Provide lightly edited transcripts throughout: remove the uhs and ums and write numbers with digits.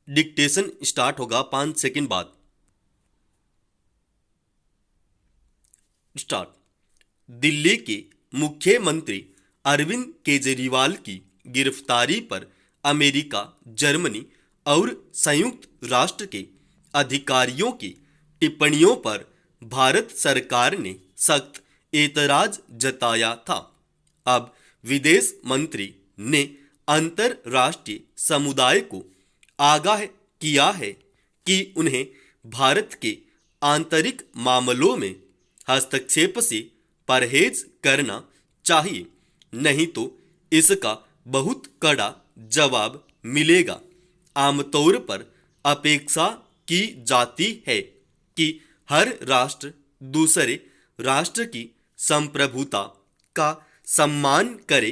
Dictation start होगा 5 second बाद। Start. Delhi के मुख्यमंत्री अरविंद केजरीवाल की गिरफ्तारी पर अमेरिका, जर्मनी और संयुक्त राष्ट्र के अधिकारियों की टिप्पणियों पर भारत सरकार ने सख्त एतराज जताया था। अब विदेश मंत्री ने अंतर्राष्ट्रीय समुदाय को आगाह किया है कि उन्हें भारत के आंतरिक मामलों में हस्तक्षेप से परहेज करना चाहिए, नहीं तो इसका बहुत कड़ा जवाब मिलेगा। आमतौर पर अपेक्षा की जाती है कि हर राष्ट्र दूसरे राष्ट्र की संप्रभुता का सम्मान करे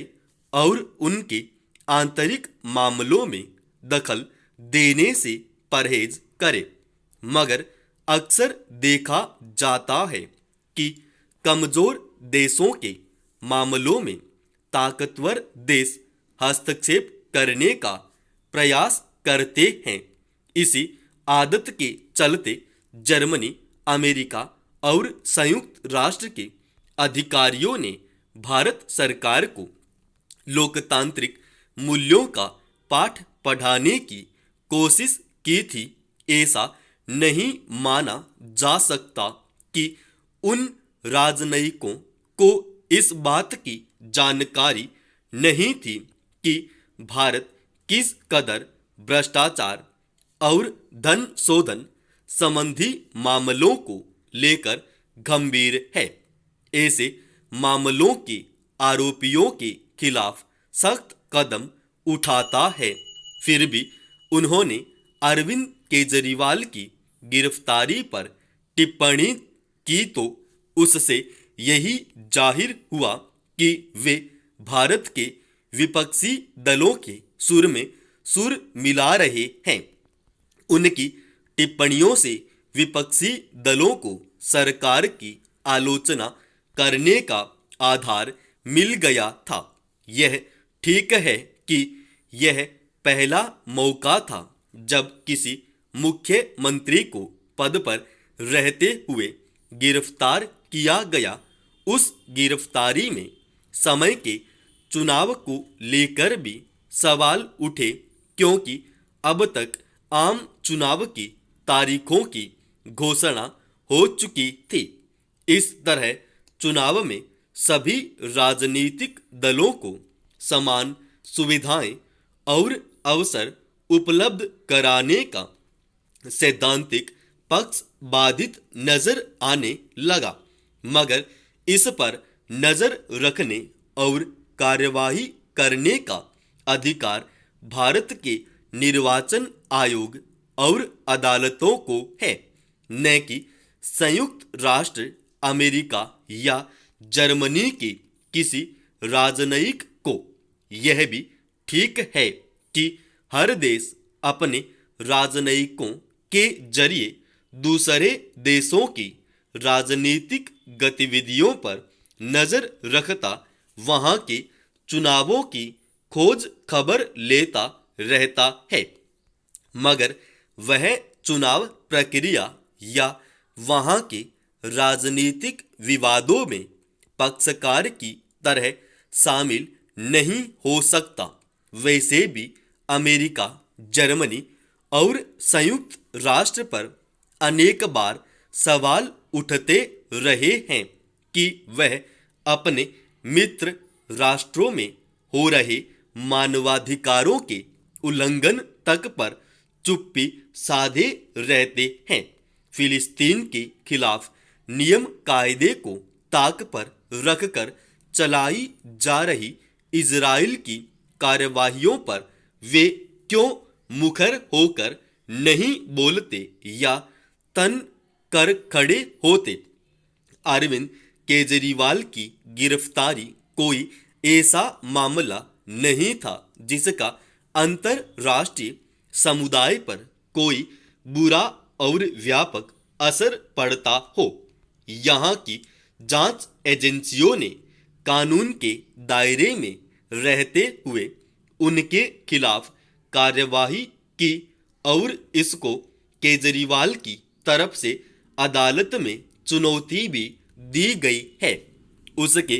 और उनके आंतरिक मामलों में दखल देने से परहेज करे, मगर अक्सर देखा जाता है कि कमजोर देशों के मामलों में ताकतवर देश हस्तक्षेप करने का प्रयास करते हैं। इसी आदत के चलते जर्मनी, अमेरिका और संयुक्त राष्ट्र के अधिकारियों ने भारत सरकार को लोकतांत्रिक मूल्यों का पाठ पढ़ाने की कोशिश की थी। ऐसा नहीं माना जा सकता कि उन राजनयिकों को इस बात की जानकारी नहीं थी कि भारत किस कदर भ्रष्टाचार और धन शोधन संबंधी मामलों को लेकर गंभीर है। ऐसे मामलों के आरोपियों के खिलाफ सख्त कदम उठाता है। फिर भी उन्होंने अरविंद केजरीवाल की गिरफ्तारी पर टिप्पणी की तो उससे यही जाहिर हुआ कि वे भारत के विपक्षी दलों के सुर में सुर मिला रहे हैं। उनकी टिप्पणियों से विपक्षी दलों को सरकार की आलोचना करने का आधार मिल गया था। यह ठीक है कि यह पहला मौका था जब किसी मुख्यमंत्री को पद पर रहते हुए गिरफ्तार किया गया। उस गिरफ्तारी में समय के चुनाव को लेकर भी सवाल उठे, क्योंकि अब तक आम चुनाव की तारीखों की घोषणा हो चुकी थी। इस तरह चुनाव में सभी राजनीतिक दलों को समान सुविधाएं और अवसर उपलब्ध कराने का सैद्धांतिक पक्ष बाधित नजर आने लगा, मगर इस पर नजर रखने और कार्यवाही करने का अधिकार भारत के निर्वाचन आयोग और अदालतों को है, न कि संयुक्त राष्ट्र अमेरिका या जर्मनी के किसी राजनयिक को। यह भी ठीक है कि हर देश अपने राजनयिकों के जरिए दूसरे देशों की राजनीतिक गतिविधियों पर नजर रखता, वहां के चुनावों की खोज खबर लेता रहता है, मगर वह चुनाव प्रक्रिया या वहां के राजनीतिक विवादों में पक्षकार की तरह शामिल नहीं हो सकता। वैसे भी अमेरिका, जर्मनी और संयुक्त राष्ट्र पर अनेक बार सवाल उठते रहे हैं कि वह अपने मित्र राष्ट्रों में हो रहे मानवाधिकारों के उल्लंघन तक पर चुप्पी साधे रहते हैं। फिलिस्तीन के खिलाफ नियम कायदे को ताक पर रखकर चलाई जा रही इजराइल की कार्यवाहियों पर वे क्यों मुखर होकर नहीं बोलते या तन कर खड़े होते। अरविंद केजरीवाल की गिरफ्तारी कोई ऐसा मामला नहीं था जिसका अंतरराष्ट्रीय समुदाय पर कोई बुरा और व्यापक असर पड़ता हो। यहाँ की जांच एजेंसियों ने कानून के दायरे में रहते हुए उनके खिलाफ कार्यवाही की और इसको केजरीवाल की तरफ से अदालत में चुनौती भी दी गई है। उसके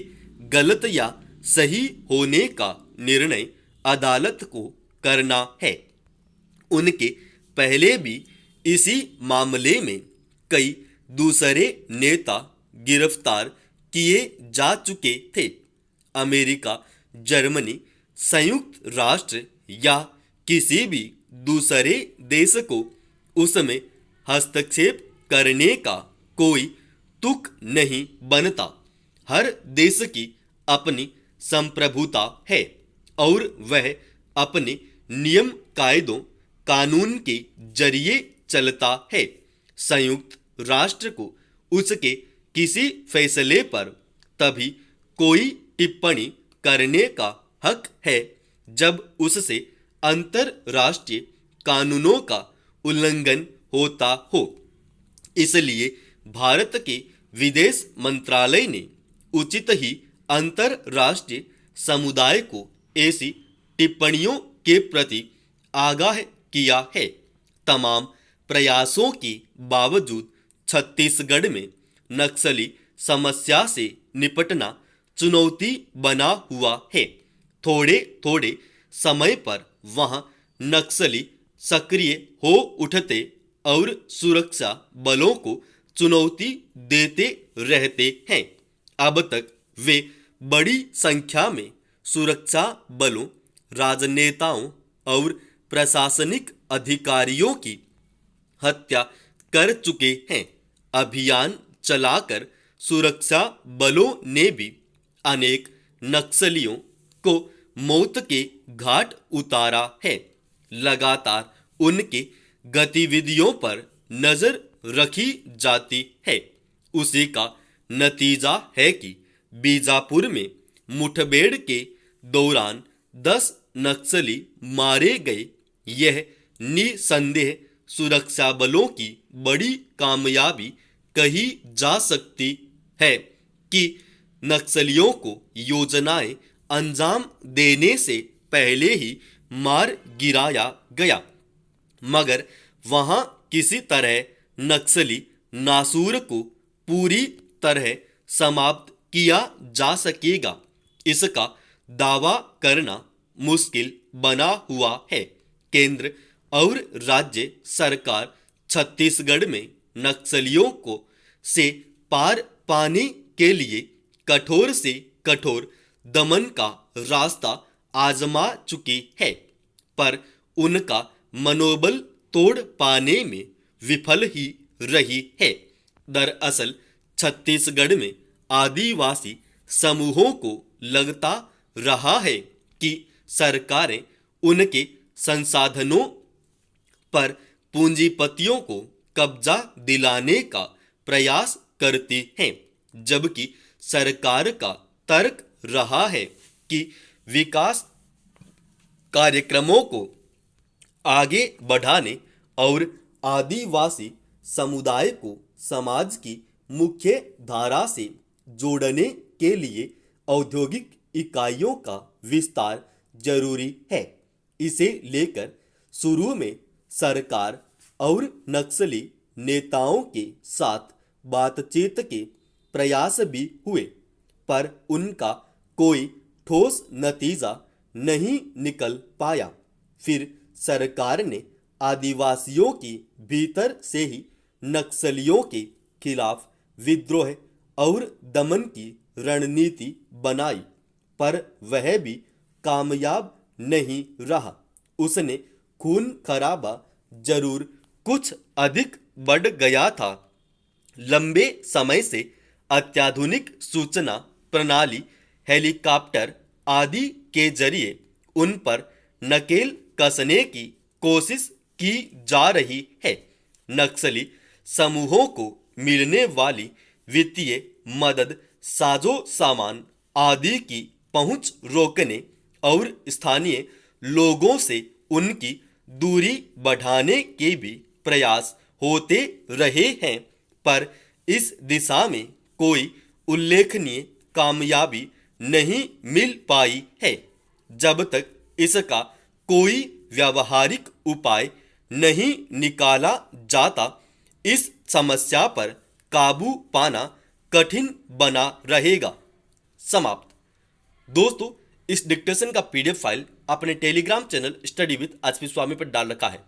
गलत या सही होने का निर्णय अदालत को करना है। उनके पहले भी इसी मामले में कई दूसरे नेता गिरफ्तार किए जा चुके थे। अमेरिका, जर्मनी, संयुक्त राष्ट्र या किसी भी दूसरे देश को उसमें हस्तक्षेप करने का कोई तुक नहीं बनता। हर देश की अपनी संप्रभुता है और वह अपने नियम कायदों कानून के जरिए चलता है। संयुक्त राष्ट्र को उसके किसी फैसले पर तभी कोई टिप्पणी करने का हक है जब उससे अंतरराष्ट्रीय कानूनों का उल्लंघन होता हो। इसलिए भारत के विदेश मंत्रालय ने उचित ही अंतरराष्ट्रीय समुदाय को ऐसी टिप्पणियों के प्रति आगाह किया है। तमाम प्रयासों के बावजूद छत्तीसगढ़ में नक्सली समस्या से निपटना चुनौती बना हुआ है। थोड़े थोड़े समय पर वहां नक्सली सक्रिय हो उठते और सुरक्षा बलों को चुनौती देते रहते हैं। अब तक वे बड़ी संख्या में सुरक्षा बलों, राजनेताओं और प्रशासनिक अधिकारियों की हत्या कर चुके हैं। अभियान चलाकर सुरक्षा बलों ने भी अनेक नक्सलियों को मौत के घाट उतारा है। लगातार उनके गतिविधियों पर नजर रखी जाती है। उसी का नतीजा है कि बीजापुर में मुठभेड़ के दौरान 10 नक्सली मारे गए। यह निसंदेह सुरक्षा बलों की बड़ी कामयाबी कही जा सकती है कि नक्सलियों को योजनाएं अंजाम देने से पहले ही मार गिराया गया, मगर वहां किसी तरह नक्सली नासूर को पूरी तरह समाप्त किया जा सकेगा, इसका दावा करना मुश्किल बना हुआ है। केंद्र और राज्य सरकार छत्तीसगढ़ में नक्सलियों को से पार पाने के लिए कठोर से कठोर दमन का रास्ता आजमा चुकी है, पर उनका मनोबल तोड़ पाने में विफल ही रही है। दरअसल छत्तीसगढ़ में आदिवासी समूहों को लगता रहा है कि सरकारें उनके संसाधनों पर पूंजीपतियों को कब्जा दिलाने का प्रयास करती हैं, जबकि सरकार का तर्क रहा है कि विकास कार्यक्रमों को आगे बढ़ाने और आदिवासी समुदाय को समाज की मुख्य धारा से जोड़ने के लिए औद्योगिक इकाइयों का विस्तार जरूरी है। इसे लेकर शुरू में सरकार और नक्सली नेताओं के साथ बातचीत के प्रयास भी हुए, पर उनका कोई ठोस नतीजा नहीं निकल पाया। फिर सरकार ने आदिवासियों की भीतर से ही नक्सलियों के खिलाफ विद्रोह और दमन की रणनीति बनाई, पर वह भी कामयाब नहीं रहा। उसने खून खराबा जरूर कुछ अधिक बढ़ गया था। लंबे समय से अत्याधुनिक सूचना प्रणाली, हेलीकॉप्टर आदि के जरिए उन पर नकेल कसने की कोशिश की जा रही है। नक्सली समूहों को मिलने वाली वित्तीय मदद, साजो सामान आदि की पहुंच रोकने और स्थानीय लोगों से उनकी दूरी बढ़ाने के भी प्रयास होते रहे हैं, पर इस दिशा में कोई उल्लेखनीय कामयाबी नहीं मिल पाई है। जब तक इसका कोई व्यावहारिक उपाय नहीं निकाला जाता, इस समस्या पर काबू पाना कठिन बना रहेगा। समाप्त। दोस्तों, इस डिक्टेशन का पीडीएफ फाइल अपने Telegram channel study with HP Swami पर डाल रखा है।